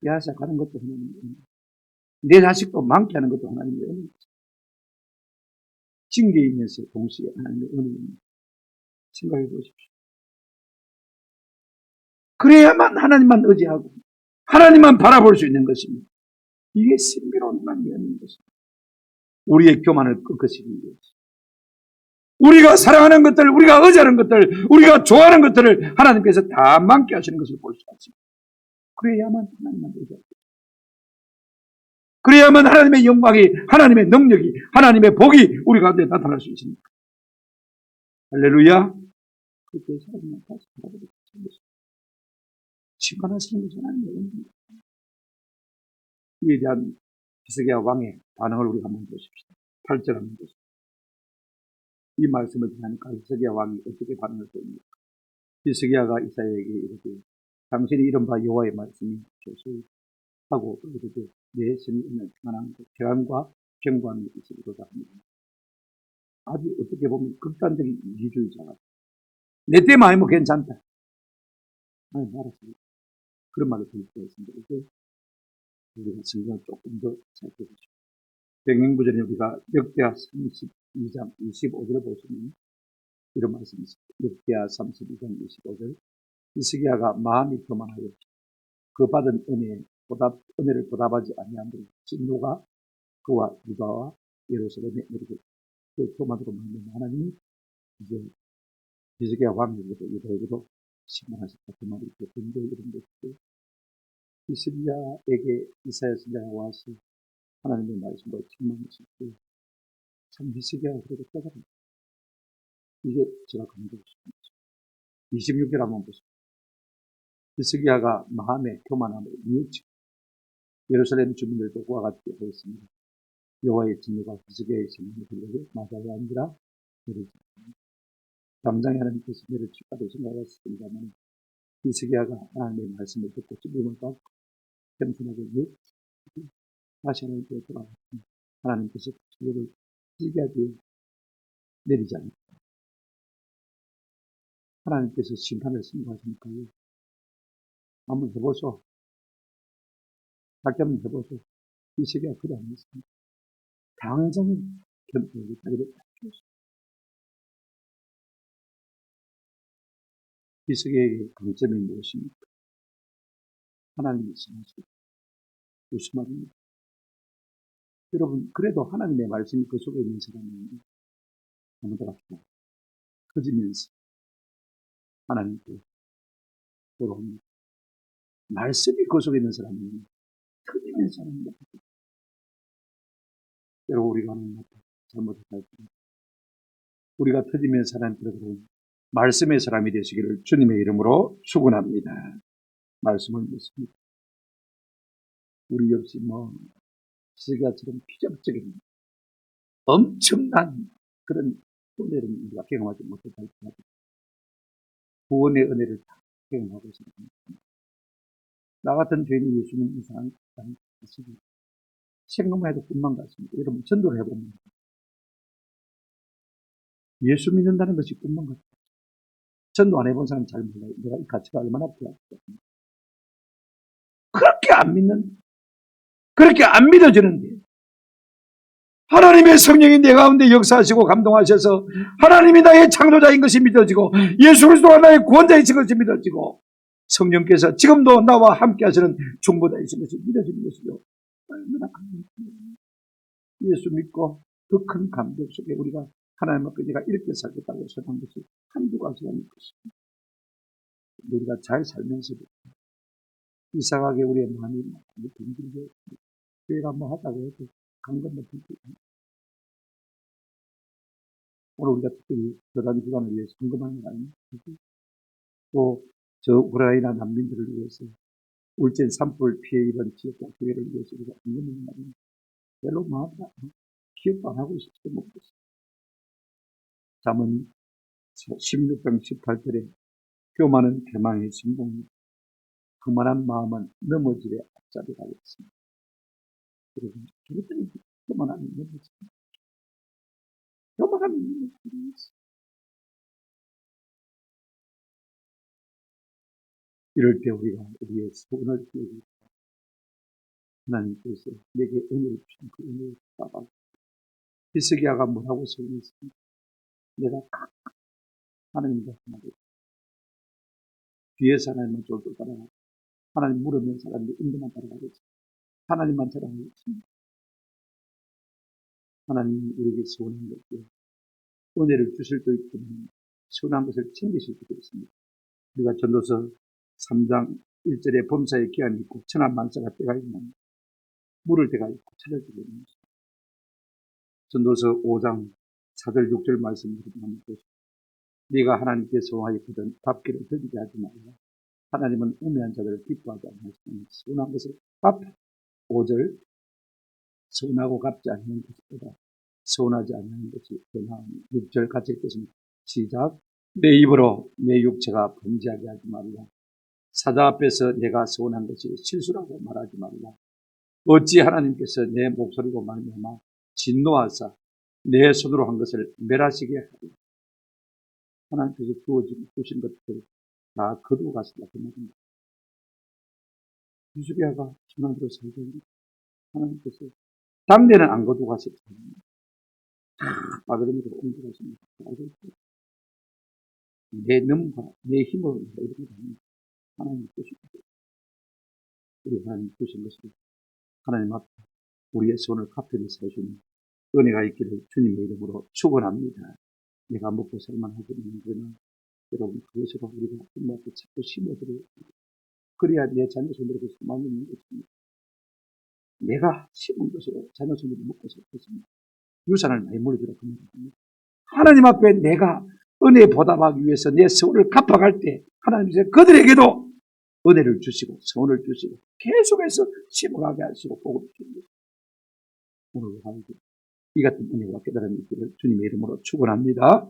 빼앗아 가는 것도 하나님의 은혜. 내 자식도 많게 하는 것도 하나님의 은혜. 징계이면서 동시에 하나님의 은혜입니다. 생각해 보십시오. 그래야만 하나님만 의지하고 하나님만 바라볼 수 있는 것입니다. 이게 신비로운 하나님의 은혜인 것입니다. 우리의 교만을 꺾으시기 위해서. 우리가 사랑하는 것들, 우리가 의지하는 것들, 우리가 좋아하는 것들을 하나님께서 다 많게 하시는 것을 볼 수 있습니다. 그래야만 하나님만 의지하고 그래야만 하나님의 영광이, 하나님의 능력이, 하나님의 복이 우리 가운데 나타날 수 있습니다. 할렐루야. 그때 사람만 다시 바라보게 됩니다. 심판하시는 것은 하나님의 은혜입니다. 이에 대한 히스기야 왕의 반응을 우리가 한번 보십시다. 8절 한번 보십시다. 이 말씀을 듣니까 히스기야 왕이 어떻게 반응을 보입니까? 히스기야가 이사야에게 이르되 당신이 이른바 여호와의 말씀이 조소하고 이르되 내 성이 있는 평안과 평강이 있으리로다 합니다. 아주 어떻게 보면 극단적인 이기주의자가 내 때만 아니면 괜찮다. 아니, 알았습니다. 그런 말을 들을 수가 있습니다. 이게 우리가 성경을 조금 더 살펴보죠. 병행부전에 우리가 역대하 32장 25절을 보시면 이런 말씀이 있습니다. 역대하 32장 25절 히스기야가 마음이 교만하여 그 받은 은혜를 보답하지 아니하므로 진노가 그와 유다와 예루살렘에 내리고 그 교만으로 말미암아 하나님이 이제 히스기야 왕에게도 유다에게도 심판하셨다. 그 말이 있고 근데 이런 것도 히스기야에게 이사야 선지자가 와서 하나님의 말씀으로 책망했을 때 참 히스기야가 그래도 깨달았다. 이게 제가 강조하고 싶은 거죠. 26절 한번 보세요. 히스기야가 마음의 교만함을 뉘우치고 예루살렘 주민들도 그와 같이 하였습니다. 여호와의 진노가 히스기야의 생명을 들려게 마다가 아니라 예루살렘 당장에 하나님께서 매를 칠까도 생각했습니다만 히스기야가 하나님의 말씀을 듣고 찔림을 받고 겸손하게 다시 하나님께 돌아왔습니다. 하나님께서 진노를 히스기야에게 내리지 않았다. 하나님께서 심판을 선고하시니까요. 한번 해보소. 다시 한번 해보소. 히스기야 그래 안 했습니다. 당장에 겸손하게 자기를 딱 줬어요. 히스기야의 강점이 무엇입니까? 하나님이 있으시고 무슨 말입니까? 여러분 그래도 하나님의 말씀이 그 속에 있는 사람은 아무도 없다. 커지면서 하나님께 돌아옵니다. 말씀이 그 속에 있는 사람은 커지면서 하나님께 여러분 우리가 하나님 앞에 잘못할 때 우리가 터지면서 하나님께로 들어오는 말씀의 사람이 되시기를 주님의 이름으로 축원합니다. 말씀을 믿습니다. 우리 역시 히스기야처럼 피적적인 엄청난 그런 은혜를 우리가 경험하지 못했다 할지라도 구원의 은혜를 다 경험하고 있습니다. 나 같은 죄인이 예수님 이상한 것입니다. 생각만 해도 꿈만 같습니다. 여러분 전도를 해보면 예수 믿는다는 것이 꿈만 같아요. 전도 안 해본 사람 잘 몰라요. 내가 이 가치가 얼마나 필요할까. 그렇게 안 믿어지는데 하나님의 성령이 내 가운데 역사하시고 감동하셔서 하나님이 나의 창조자인 것이 믿어지고 예수 그리스도가 나의 구원자이신 것이 믿어지고 성령께서 지금도 나와 함께 하시는 중보자이신 것이 믿어지는 것이죠. 얼마나 감동입니다. 예수 믿고 그 큰 감동 속에 우리가 하나님 앞에 내가 이렇게 살겠다고 생각한 것이 한두 가지가 아닐 것입니다. 우리가 잘 살면서도 이상하게 우리의 마음이 빙빙게 교회가 하자고 해도 간 건뭐 빙빙. 오늘 우리가 특별히 교단 기관을 위해서 헌금하는 거 아닙니까? 또 저 우크라이나 난민들을 위해서 울진 산불 피해 입은 지역과 교회를 위해서 우리가 헌금하는 거 아닙니까? 별로 마음이 기억도 안 하고 있을지도 모르겠어요. 잠언 16장 18절에 교만은 패망의 신봉이다. 그만한 마음은 넘어지려 앞잡이라고 했습니다. 여러분, 교만하면 넘어집니다. 교만하면 넘어집니다. 이럴 때 우리가 우리의 소원을 기억해 하나님께서 내게 은혜를 주신 그 은혜를 따라 히스기야가 뭐라고 소원했습니까? 내가 각 하나님과 하나님 뒤에서 하나님만 쫄쫄 따라가고 하나님 물으면 사람들 인도만 따라가겠지. 하나님만 따라가겠습니다. 하나님 우리에게 소원한 것들 은혜를 주실 때 있으면 선한 것을 챙기실 때도 있습니다. 우리가 전도서 3장 1절에 범사의 기한이 있고 천한만사가 때가 있는 물을 때가 있고 찾을 때가 있는 것입니다. 전도서 5장 4절 6절 말씀을 한번 보시죠. 네가 하나님께 소원하였거든 갚기를 더디게 하지 말라. 하나님은 우매한 자들을 기뻐하지 않으시니 선한 것을 갚아. 5절 선하고 갚지 않는 것보다 선하지 않는 것이 더 나으니 6절 같이 읽겠습니다. 시작. 내 입으로 내 육체가 범죄하게 하지 말라. 사자 앞에서 내가 선한 것이 실수라고 말하지 말라. 어찌 하나님께서 내 목소리로 말미암아 진노하사 내 손으로 한 것을 멸하시게 하리. 하나님께서 주신 것들 다 거두어 가시라 그 말입니다. 히스기야가 신앙으로 살게 합니다. 하나님께서 당대는 안 거두어 가실 겁니다. 바벨론으로 옮겨가십니다. 내 능과 내 힘으로 이런 거 아닙니다. 하나님 주신 것, 우리 하나님 주신 것을 하나님 앞에 우리의 손을 갚으며 사시는 은혜가 있기를 주님의 이름으로 축원합니다. 내가 먹고 살만하겠는 그러나 여러분 그것으로 우리가 하나님 앞에 자꾸 심어드려야 합니다. 그래야 내 자녀손들에게 소망이 있는 것입니다. 내가 심은 것으로 자녀손들이 먹고 살 것입니다. 유산을 많이 물어주라 그 말입니다. 하나님 앞에 내가 은혜 보답하기 위해서 내 세월을 갚아갈 때 하나님께서 그들에게도 은혜를 주시고 선을 주시고 계속해서 심어가게 하시고 복을 주십니다. 오늘 하나님 이 같은 은혜와 깨달음이 있기를 주님의 이름으로 축원합니다.